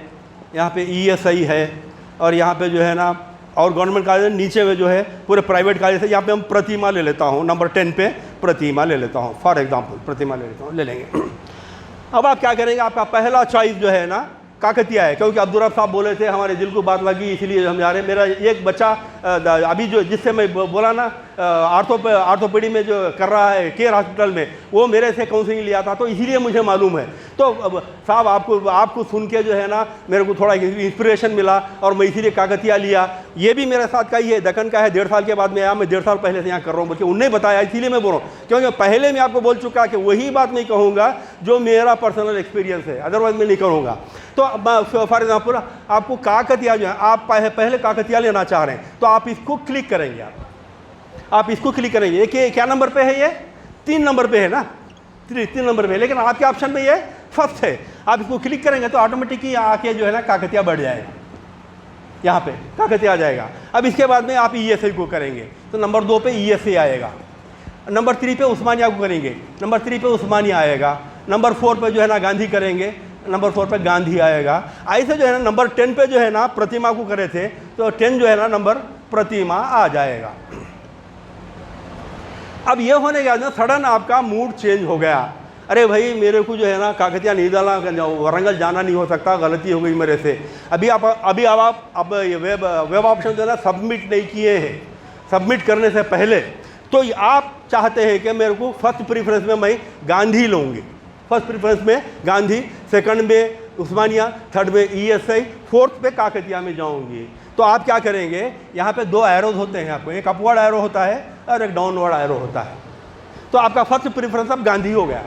यहाँ पे ESI है, और यहाँ पे जो है ना और गवर्नमेंट कॉलेज नीचे में जो है पूरे प्राइवेट कॉलेज है। यहाँ पे हम प्रतिमा ले लेता हूँ, नंबर 10 पे प्रतिमा ले लेता हूँ, फॉर एग्जांपल प्रतिमा ले लेंगे। अब आप क्या करेंगे, आपका पहला चॉइस जो है ना काकतिया है, क्योंकि अब्दुल रब साहब बोले थे, हमारे दिल को बात लगी, इसीलिए हम जा रहे हैं। मेरा एक बच्चा अभी जो जिससे मैं बोला ना आर्थोपेडी में जो कर रहा है केयर हॉस्पिटल में, वो मेरे से काउंसलिंग लिया था, तो इसीलिए मुझे मालूम है। तो साहब आपको सुन के जो है ना मेरे को थोड़ा इंस्पिरेशन मिला और मैं इसीलिए काकतिया लिया। ये भी मेरे साथ का ही है, दक्कन का है, 1.5 साल के बाद में आया, मैं 1.5 साल पहले से यहाँ कर रहा हूँ, बल्कि उन्हें बताया, इसीलिए मैं बोल रहा हूँ, क्योंकि पहले मैं आपको बोल चुका कि वही बात नहीं कहूँगा जो मेरा पर्सनल एक्सपीरियंस है, अदरवाइज मैं नहीं करूँगा। तो फॉर एग्जाम्पल आपको काकतिया जो है, आप पहले काकतिया लेना चाह रहे हैं, तो आप इसको क्लिक करेंगे, आप इसको क्लिक करेंगे। ये क्या नंबर पे है, ये 3 नंबर पे है ना, 3 नंबर पे, लेकिन आपके ऑप्शन में ये फर्स्ट है। आप इसको क्लिक करेंगे तो ऑटोमेटिकली आके जो है ना काकतिया बढ़ जाएगा, यहाँ पे काकतिया आ जाएगा। अब इसके बाद में आप ESI को करेंगे तो नंबर 2 पे ESI आएगा, नंबर 3 पे उस्मानिया को करेंगे, नंबर 3 पे उस्मानिया आएगा, नंबर 4 पे जो है ना गांधी करेंगे, नंबर 4 पे गांधी आएगा। ऐसे जो है ना नंबर 10 पे जो है ना प्रतिमा को करे थे, तो 10 जो है ना नंबर प्रतिमा आ जाएगा। अब ये होने के बाद ना सडन आपका मूड चेंज हो गया, अरे भाई मेरे को जो है ना काकतिया नहीं डाला, वारंगल जाना नहीं हो सकता, गलती हो गई मेरे से। अभी आप वेब ऑप्शन जो है ना सबमिट नहीं किए हैं, सबमिट करने से पहले तो आप चाहते हैं कि मेरे को फर्स्ट प्रीफरेंस में मैं गांधी लूँगी, फर्स्ट प्रीफरेंस में गांधी, सेकंड में उस्मानिया, थर्ड में ESI, फोर्थ पे काकतिया में जाऊंगी। तो आप क्या करेंगे, यहाँ पे 2 एरोज होते हैं आपको, एक अपवर्ड एरो होता है और एक डाउनवर्ड एरो होता है। तो आपका फर्स्ट प्रेफरेंस अब गांधी हो गया।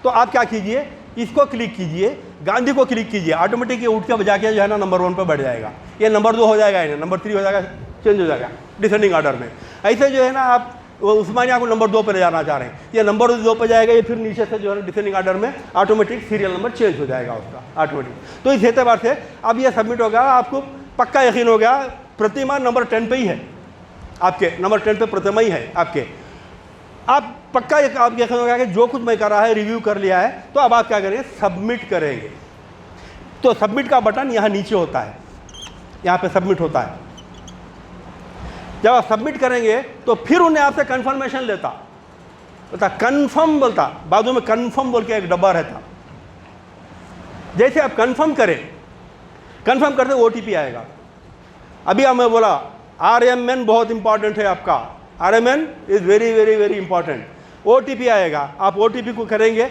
तो आप क्या कीजिए, इसको क्लिक कीजिए, गांधी को क्लिक कीजिए, ऑटोमेटिक ये उठ के बजा के जो है ना नंबर 1 पे बढ़ जाएगा। ये नंबर 2 हो जाएगा, इन्हें नंबर 3 हो जाएगा, चेंज हो जाएगा डिसेंडिंग ऑर्डर में। ऐसे जो है ना आप उस्मानिया को नंबर 2 पर ले जाना चाह रहे हैं, ये नंबर 2 पर जाएगा, ये फिर नीचे से जो है डिसेंडिंग ऑर्डर में ऑटोमेटिक सीरियल नंबर चेंज हो जाएगा उसका ऑटोमेटिक। तो इस एतबार से अब ये सबमिट हो गया, आपको पक्का यकीन हो गया प्रतिमा नंबर 10 पे ही है, आपके नंबर 10 पे प्रतिमा ही है आपके। आप पक्का आप यकीन हो गया कि जो कुछ मैं कर रहा है रिव्यू कर लिया है। तो अब आप क्या करेंगे, सबमिट करेंगे। तो सबमिट का बटन यहाँ नीचे होता है, यहाँ पे सबमिट होता है। जब आप सबमिट करेंगे तो फिर उन्हें आपसे कंफर्मेशन लेता, बोलता कंफर्म, बोलता बाजू में कंफर्म बोल के एक डब्बा रहता। जैसे आप कंफर्म करें, कंफर्म करते OTP आएगा। अभी अब मैं बोला RMN बहुत इंपॉर्टेंट है आपका, RMN is very very very important. OTP आएगा, आप OTP को करेंगे।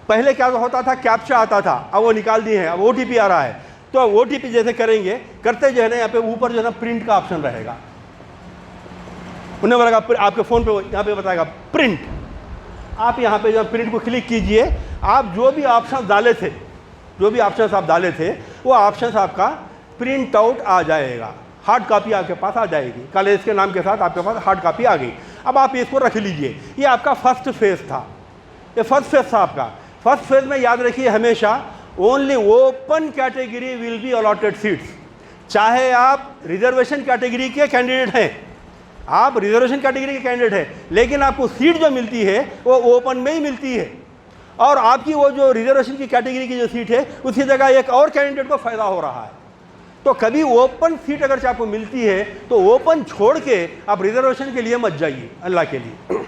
पहले क्या होता था, कैप्चा आता था, अब वो निकाल दिए हैं, अब OTP आ रहा है। तो OTP जैसे करेंगे, करते जो है ना यहाँ पे ऊपर जो है ना प्रिंट का ऑप्शन रहेगा। उन्हें बोलेगा आपके फ़ोन पे यहाँ पे बताएगा प्रिंट। आप यहाँ पे जब प्रिंट को क्लिक कीजिए, आप जो भी ऑप्शन डाले थे, जो भी ऑप्शंस आप डाले थे, वो ऑप्शंस आपका प्रिंट आउट आ जाएगा। हार्ड कॉपी आपके पास आ जाएगी, कॉलेज के नाम के साथ आपके पास हार्ड कॉपी आ गई। अब आप इसको रख लीजिए। ये आपका फर्स्ट फेज था, ये फर्स्ट फेज था आपका। फर्स्ट फेज में याद रखिए हमेशा only open category will be allotted seats. चाहे आप रिजर्वेशन कैटेगरी के कैंडिडेट हैं, आप रिजर्वेशन कैटेगरी के कैंडिडेट हैं, लेकिन आपको सीट जो मिलती है वो ओपन में ही मिलती है। और आपकी वो जो रिजर्वेशन की कैटेगरी की जो सीट है उसकी जगह एक और कैंडिडेट को फ़ायदा हो रहा है। तो कभी ओपन सीट अगर आपको मिलती है तो ओपन छोड़ के आप रिजर्वेशन के लिए मत जाइए, अल्लाह के लिए।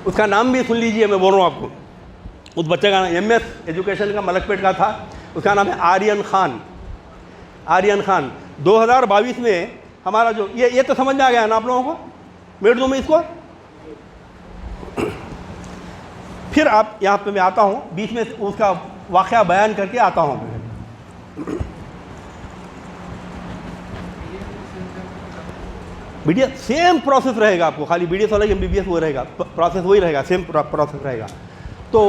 उसका नाम भी सुन लीजिए, मैं बोल रहा हूँ आपको। उस बच्चे का नाम MS एजुकेशन का मलकपेट का था, उसका नाम है आर्यन खान। आर्यन खान 2022 में हमारा जो ये तो समझ में आ गया ना आप लोगों को, मिनट दो मैं इसको। फिर आप यहाँ पे मैं आता हूँ, बीच में उसका वाक़या बयान करके आता हूँ। BDS सेम प्रोसेस रहेगा आपको, खाली BDS वाला MBBS वो रहेगा, प्रोसेस वही रहेगा, सेम प्रोसेस रहेगा। तो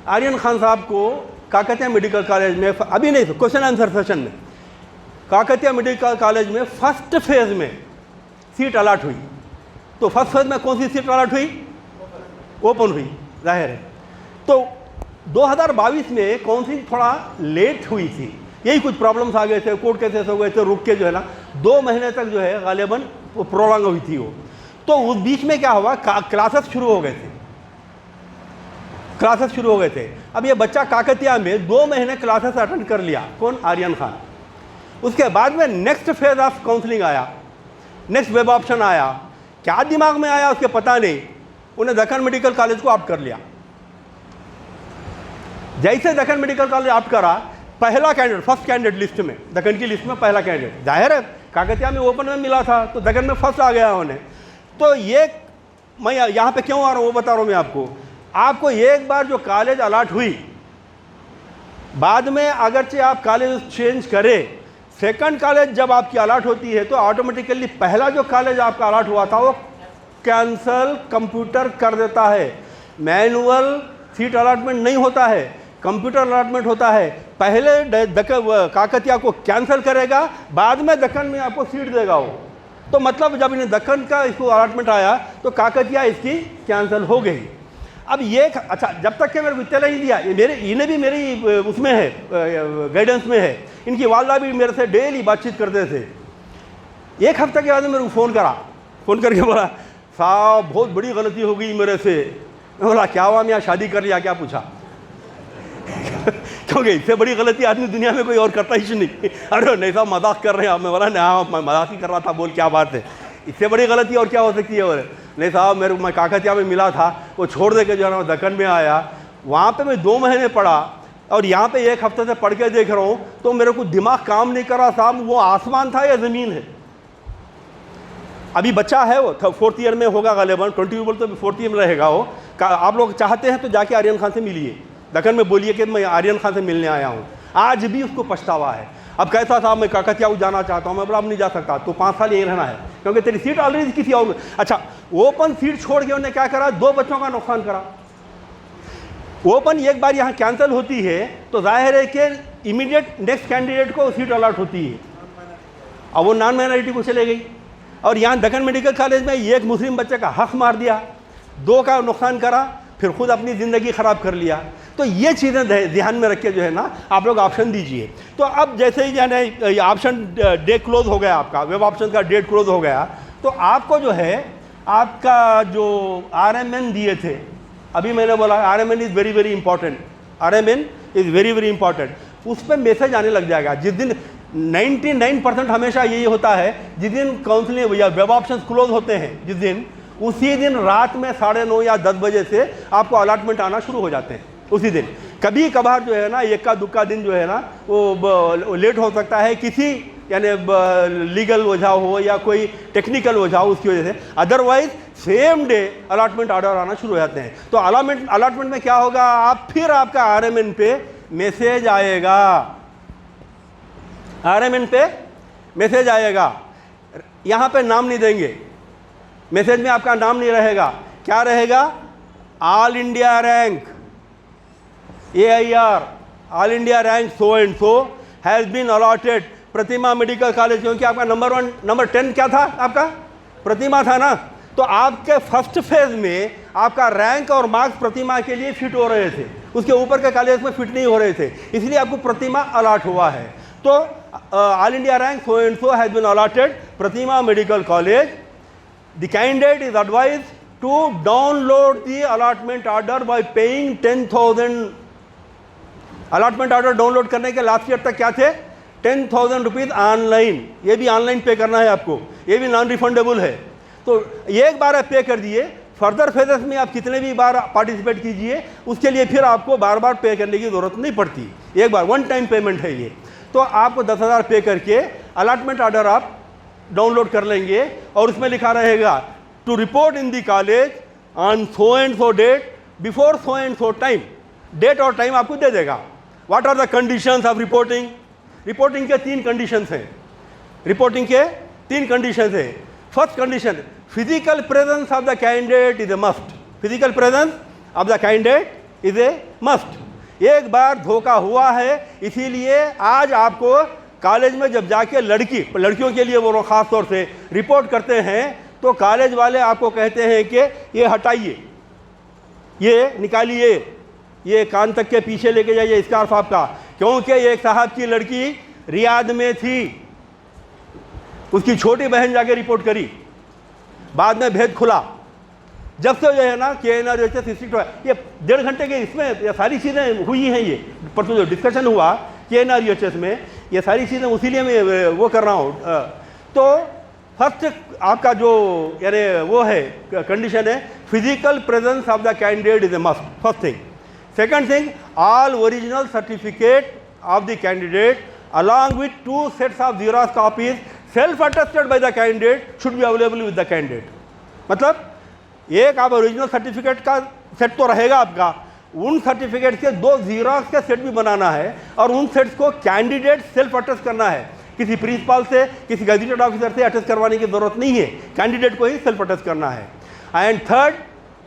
आर्यन खान साहब को काकतिया मेडिकल कॉलेज में, अभी नहीं, क्वेश्चन आंसर सेशन में, काकतिया मेडिकल कॉलेज में फर्स्ट फेज में सीट अलॉट हुई। तो फर्स्ट फेज में कौन सी सीट अलॉट हुई? ओपन हुई, जाहिर है। तो 2022 में काउंसलिंग थोड़ा लेट हुई थी, यही कुछ प्रॉब्लम्स आ गए थे, कोर्ट केसेस हो गए थे, रुक के जो है ना 2 महीने तक जो है गालिबन वो प्रोलॉन्ग हुई थी वो। तो उस बीच में क्या हुआ, क्लासेस शुरू हो गए थे, क्लासेस शुरू हो गए थे। अब ये बच्चा काकतिया में 2 महीने क्लासेस अटेंड कर लिया, कौन? आर्यन खान। उसके बाद में नेक्स्ट फेज ऑफ काउंसलिंग आया, नेक्स्ट वेब ऑप्शन आया, क्या दिमाग में आया उसके पता नहीं, उन्हें दक्कन मेडिकल कॉलेज को ऑप्ट कर लिया। जैसे दक्कन मेडिकल कॉलेज ऑप्ट करा, पहला कैंडिडेट, फर्स्ट कैंडिडेट लिस्ट में, दक्कन की लिस्ट में पहला कैंडिडेट, जाहिर है काकतिया में ओपन में मिला था तो दक्कन में फर्स्ट आ गया उन्हें। तो ये मैं यहाँ पे क्यों आ रहा हूँ वो बता रहा हूँ मैं आपको। आपको एक बार जो कॉलेज अलॉट हुई, बाद में अगरचे आप कॉलेज चेंज करें, सेकंड कॉलेज जब आपकी अलॉट होती है तो ऑटोमेटिकली पहला जो कॉलेज आपका अलॉट हुआ था वो कैंसल कंप्यूटर कर देता है। मैनुअल सीट अलॉटमेंट नहीं होता है, कंप्यूटर अलॉटमेंट होता है। पहले काकतिया को कैंसिल करेगा, बाद में दक्कन में आपको सीट देगा वो। तो मतलब जब इन्हें दक्कन का इसको अलॉटमेंट आया तो काकतिया इसकी कैंसिल हो गई। अब ये अच्छा, जब तक के मेरे को इतना नहीं दिया, ये मेरे इन्हें भी मेरी उसमें है, गाइडेंस में है। इनकी वालदा भी मेरे से डेली बातचीत करते थे। एक हफ्ते के बाद मेरे को फ़ोन करा, फ़ोन करके बोला साहब बहुत बड़ी गलती हो गई मेरे से। मैं बोला क्या हुआ? मैं शादी कर लिया क्या? पूछा क्योंकि इससे बड़ी गलती आदमी दुनिया में कोई और करता ही नहीं। अरे नहीं साहब मजाक कर रहे हैं आप। मैं बोला नहीं, मैं मजाक ही कर रहा था, बोल क्या बात है, इससे बड़ी गलती और क्या हो सकती है? और नहीं साहब मैं काकतिया में मिला था, वो छोड़ दे के जो है ना दक्कन में आया, वहाँ पे मैं 2 महीने पढ़ा और यहाँ पे 1 हफ्ते से पढ़ के देख रहा हूँ तो मेरे को दिमाग काम नहीं कर रहा साहब, वो आसमान था या ज़मीन है। अभी बच्चा है वो 4th ईयर में होगा गालिबन, 20 बोल तो 4th ईयर में रहेगा वो। आप लोग चाहते हैं तो जाके आर्यन खान से मिलिए, दक्कन में बोलिए कि मैं आर्यन खान से मिलने आया हूँ। आज भी उसको पछतावा है, अब कैसा साहब मैं काकतिया जाना चाहता हूँ, मैं बोला अब नहीं जा सकता, तो 5 साल यहीं रहना है क्योंकि तेरी सीट ऑलरेडी किसी और। अच्छा, ओपन सीट छोड़ के उन्होंने क्या करा, 2 बच्चों का नुकसान करा। ओपन एक बार यहाँ कैंसिल होती है तो जाहिर है कि इमीडिएट नेक्स्ट कैंडिडेट को सीट अलॉट होती है। अब वो नॉन माइनॉरिटी को चले गई, और यहाँ दक्कन मेडिकल कॉलेज में एक मुस्लिम बच्चे का हक मार दिया, 2 का नुकसान करा, फिर खुद अपनी ज़िंदगी ख़राब कर लिया। तो ये चीज़ें ध्यान में रख के जो है ना आप लोग ऑप्शन दीजिए। तो अब जैसे ही यानी ऑप्शन डे क्लोज हो गया, आपका वेब ऑप्शन का डेट क्लोज हो गया, तो आपको जो है आपका जो RMN दिए थे, अभी मैंने बोला RMN is very very important, RMN is very very important, उस पर मैसेज आने लग जाएगा। जिस दिन 99% हमेशा यही होता है, जिस दिन काउंसलिंग या वेब ऑप्शन क्लोज होते हैं जिस दिन, उसी दिन रात में 9:30 या 10 बजे से आपको अलॉटमेंट आना शुरू हो जाते हैं उसी दिन। कभी कभार जो है ना इक्का दुक्का दिन जो है ना वो लेट हो सकता है, किसी यानी लीगल वजह हो या कोई टेक्निकल वजह हो उसकी वजह से, otherwise same day allotment order आना शुरू हो जाते हैं। तो अलॉटमेंट में क्या होगा, आप फिर आपका RMN पे मैसेज आएगा, RMN पे मैसेज आएगा। यहाँ पे नाम नहीं देंगे, मैसेज में आपका नाम नहीं रहेगा, क्या रहेगा, all India rank AIR, all India rank so and so has been allotted Pratima medical college. क्योंकि आपका नंबर 10 क्या था, आपका प्रतिमा था ना, तो आपके फर्स्ट फेज में आपका रैंक और मार्क्स प्रतिमा के लिए फिट हो रहे थे, उसके ऊपर के कॉलेज में फिट नहीं हो रहे थे, इसलिए आपको प्रतिमा अलॉट हुआ है। तो all India rank so and so has been allotted Pratima medical college. The candidate is advised to download the allotment order by paying 10,000। allotment order download करने के लास्ट ईयर तक क्या थे, 10,000 रुपीज़ ऑनलाइन, ये भी ऑनलाइन पे करना है आपको, ये भी नॉन रिफंडेबल है। तो एक बार आप पे कर दिए, फर्दर फेजेस में आप कितने भी बार पार्टिसिपेट कीजिए, उसके लिए फिर आपको बार बार पे करने की ज़रूरत नहीं पड़ती, एक बार वन टाइम पेमेंट है ये। तो आपको 10,000 पे करके अलॉटमेंट ऑर्डर आप डाउनलोड कर लेंगे, और उसमें लिखा रहेगा to report in the college on so and so date before so and so time, date और टाइम आपको दे देगा। What are the conditions of reporting, reporting के 3 कंडीशंस हैं, रिपोर्टिंग के 3 कंडीशंस हैं। First condition, physical presence of the candidate is a must, physical presence of the candidate is a must. एक बार धोखा हुआ है, इसीलिए आज आपको कॉलेज में जब जाके लड़कियों के लिए वो ख़ास तौर से रिपोर्ट करते हैं, तो कॉलेज वाले आपको कहते हैं कि ये हटाइए, ये निकालिए, ये कान तक के पीछे लेके जाइए स्कार्फ आपका, क्योंकि एक साहब की लड़की रियाद में थी, उसकी छोटी बहन जाके रिपोर्ट करी, बाद में भेद खुला। जब से जो है ना KNR स्ट्रिक्ट हुआ, ये 1.5 घंटे के इसमें ये सारी चीज़ें हुई हैं, ये परसों जो डिस्कशन हुआ KNR में, ये सारी चीज़ें उसीलिए मैं वो कर रहा हूँ। तो फर्स्ट आपका जो यानी वो है कंडीशन है, physical presence of the candidate is a must, first thing. Second thing, all original certificate of the candidate along with 2 sets of xerox copies self attested by the candidate should be available with the candidate. मतलब एक आप original certificate का set तो रहेगा आपका, उन certificate के 2 xerox के सेट भी बनाना है, और उन सेट्स को कैंडिडेट सेल्फ अटेस्ट करना है, किसी प्रिंसिपल से, किसी गजेटेड ऑफिसर से अटेस्ट करवाने की जरूरत नहीं है, कैंडिडेट को ही सेल्फ अटेस्ट करना है। And third,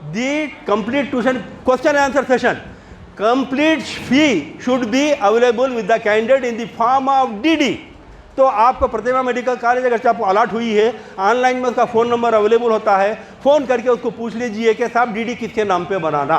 the complete tuition question answer session, complete fee should be available with the candidate in the form of DD। तो आपको प्रतिमा मेडिकल कॉलेज अगर आपको अलॉट हुई है, ऑनलाइन में उसका फ़ोन नंबर अवेलेबल होता है, फ़ोन करके उसको पूछ लीजिए कि साहब DD किसके नाम पे बनाना,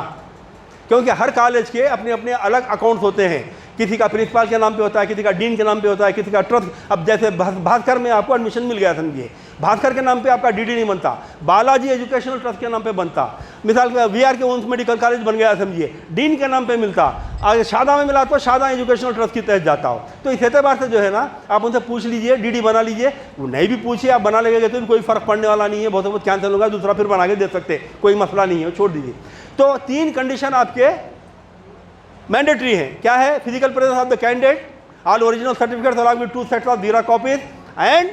क्योंकि हर कॉलेज के अपने अपने अलग अकाउंट्स होते हैं, किसी का प्रिंसिपल के नाम पे होता है, किसी का डीन के नाम पे होता है, किसी का ट्रस्ट। अब जैसे भास्कर में आपको एडमिशन मिल गया, समझिए भास्कर के नाम पे आपका DD नहीं बनता, बालाजी एजुकेशनल ट्रस्ट के नाम पे बनता, मिसाल के VR के वुमेन्स मेडिकल कॉलेज बन गया, समझिए डीन के नाम पे मिलता, अगर शादा में मिला तो शादा एजुकेशनल ट्रस्ट के तहत जाता हो। तो इस एतबार से जो है ना आप उनसे पूछ लीजिए, DD बना लीजिए, वो नहीं भी पूछिए आप बना लेंगे तो भी कोई फ़र्क पड़ने वाला नहीं है, बहुत कैंसिल होगा, दूसरा फिर बना के दे सकते, कोई मसला नहीं है, छोड़ दीजिए। तो 3 कंडीशन आपके मैंडेटरी है, क्या है, physical presence of the candidate, all original certificates along with 2 sets of xerox copies, and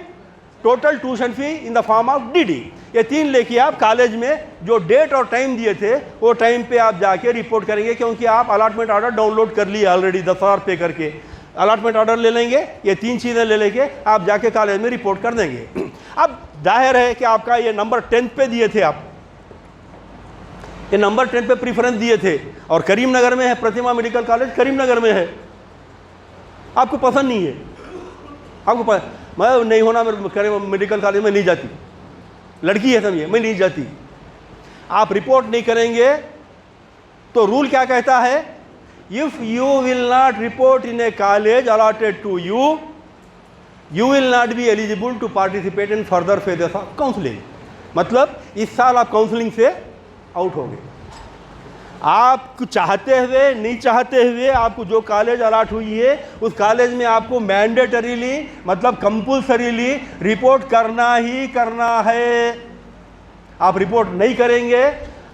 total tuition fee in the form of DD। ये 3 लेके आप कॉलेज में जो डेट और टाइम दिए थे वो टाइम पे आप जाके रिपोर्ट करेंगे, क्योंकि आप अलॉटमेंट ऑर्डर डाउनलोड कर लिए ऑलरेडी 10,000 पे करके, अलॉटमेंट ऑर्डर ले लेंगे, ये 3 चीज़ें ले लेके आप जाके कॉलेज में रिपोर्ट कर देंगे। अब जाहिर है कि आपका ये नंबर 10 पे दिए थे, आप ये नंबर 10 पे प्रीफरेंस दिए थे, और करीमनगर में है, प्रतिमा मेडिकल कॉलेज करीमनगर में है, आपको पसंद नहीं है, आपको मैं नहीं होना, मैं मेडिकल कॉलेज में नहीं जाती, लड़की है समझिए, मैं नहीं जाती। आप रिपोर्ट नहीं करेंगे तो रूल क्या कहता है, if you will not report in a college allotted to you, you will not be eligible to participate in further phases of counselling. मतलब इस साल आप काउंसलिंग से आउट हो गए। आप चाहते हुए नहीं चाहते हुए आपको जो कॉलेज अलॉट हुई है उस कॉलेज में आपको मैंडेटरीली, मतलब कंपल्सरीली रिपोर्ट करना ही करना है। आप रिपोर्ट नहीं करेंगे,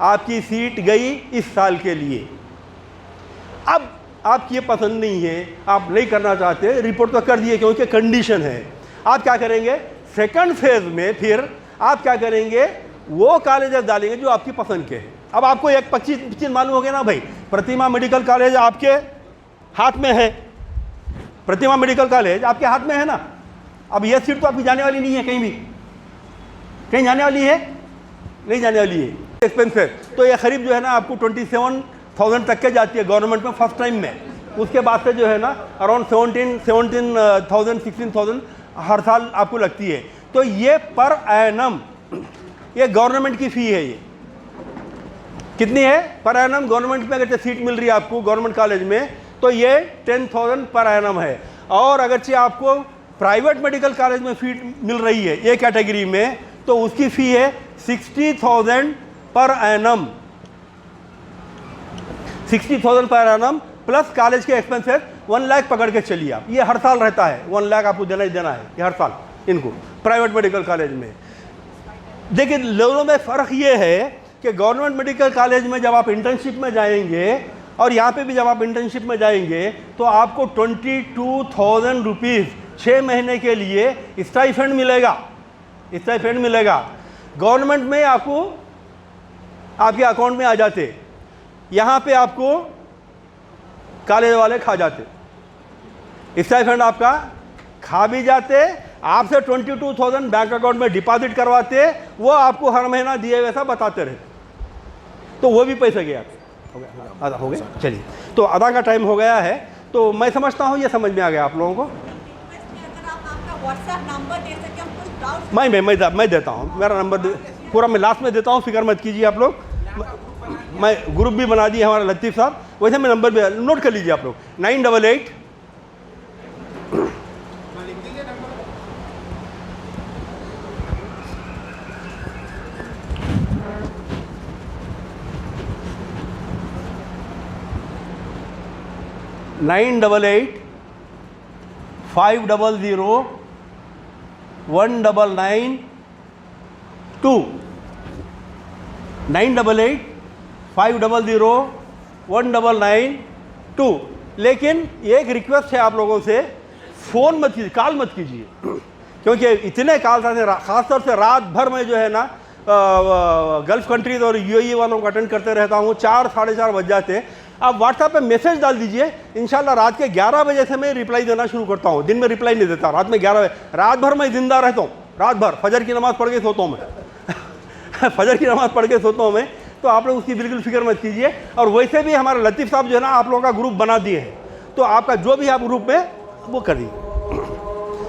आपकी सीट गई इस साल के लिए। अब आपकी ये पसंद नहीं है, आप नहीं करना चाहते, रिपोर्ट तो कर दिए क्योंकि कंडीशन है। आप क्या करेंगे, सेकंड फेज में फिर आप क्या करेंगे, वो कॉलेजेस डालेंगे जो आपकी पसंद के हैं। अब आपको एक 25 चीज़ मालूम हो गया ना भाई, प्रतिमा मेडिकल कॉलेज आपके हाथ में है, प्रतिमा मेडिकल कॉलेज आपके हाथ में है ना। अब ये सीट तो आपकी जाने वाली नहीं है, कहीं भी कहीं जाने वाली है नहीं जाने वाली है, एक्सपेंसिव। तो ये खरीब जो है ना आपको 27,000 तक के जाती है गवर्नमेंट में फर्स्ट टाइम में। उसके बाद से जो है ना अराउंड 17,000 16,000 हर साल आपको लगती है। तो ये पर एनम ये गवर्नमेंट की फ़ी है। ये कितनी है पर एनम? गवर्नमेंट में अगर सीट मिल रही है आपको गवर्नमेंट कॉलेज में तो ये 10,000 पर एनम है। और अगरचे आपको प्राइवेट मेडिकल कॉलेज में सीट मिल रही है ये कैटेगरी में तो उसकी फ़ी है 60,000 per annum. 60,000 per annum plus college के एक्सपेंसेस 1 लाख पकड़ के चलिए आप। ये हर साल रहता है, 1 लाख आपको देना ही देना है ये हर साल इनको प्राइवेट मेडिकल कॉलेज में। देखिए दोनों में फ़र्क ये है कि गवर्नमेंट मेडिकल कॉलेज में जब आप इंटर्नशिप में जाएंगे और यहाँ पे भी जब आप इंटर्नशिप में जाएंगे तो आपको 22,000 रुपीज़ 6 महीने के लिए स्टाइपेंड मिलेगा, स्टाइपेंड मिलेगा। गवर्नमेंट में आपको आपके अकाउंट में आ जाते, यहाँ पे आपको कॉलेज वाले खा जाते। स्टाइपेंड आपका खा भी जाते, आपसे 22,000 बैंक अकाउंट में डिपॉजिट करवाते, वो आपको हर महीना दिए वैसा बताते रहे, तो वो भी पैसे गए आपके। आधा हो गया, चलिए तो आधा का टाइम हो गया है। तो मैं समझता हूँ ये समझ में आ गया आप लोगों को। मैं देता हूँ, मेरा नंबर पूरा मैं लास्ट में देता हूँ, फिक्र मत कीजिए आप लोग। मैं ग्रुप भी बना दिया हमारा लतीफ़ साहब, वैसे मैं नंबर भी नोट कर लीजिए आप लोग 988 988 500 199 2 988 500 199 2। लेकिन एक रिक्वेस्ट है आप लोगों से, फ़ोन मत कीजिए, कॉल मत कीजिए, क्योंकि इतने कॉल आते हैं, ख़ासतौर से रात भर में जो है ना गल्फ़ कंट्रीज और यूएई वालों को अटेंड करते रहता हूँ, 4 साढ़े 4 बज जाते हैं। आप व्हाट्सएप पे मैसेज डाल दीजिए, इंशाल्लाह रात के 11 बजे से मैं रिप्लाई देना शुरू करता हूँ। दिन में रिप्लाई नहीं देता, रात में 11 बजे, रात भर मैं जिंदा रहता हूँ, रात भर फजर की नमाज़ पढ़ के सोता हूँ मैं फजर की नमाज़ पढ़ के सोता हूँ मैं। तो आप लोग उसकी बिल्कुल फिक्र मत कीजिए। और वैसे भी हमारे लतीफ़ साहब जो है ना आप लोगों का ग्रुप बना दिए हैं, तो आपका जो भी आप ग्रुप में वो कर दीजिए।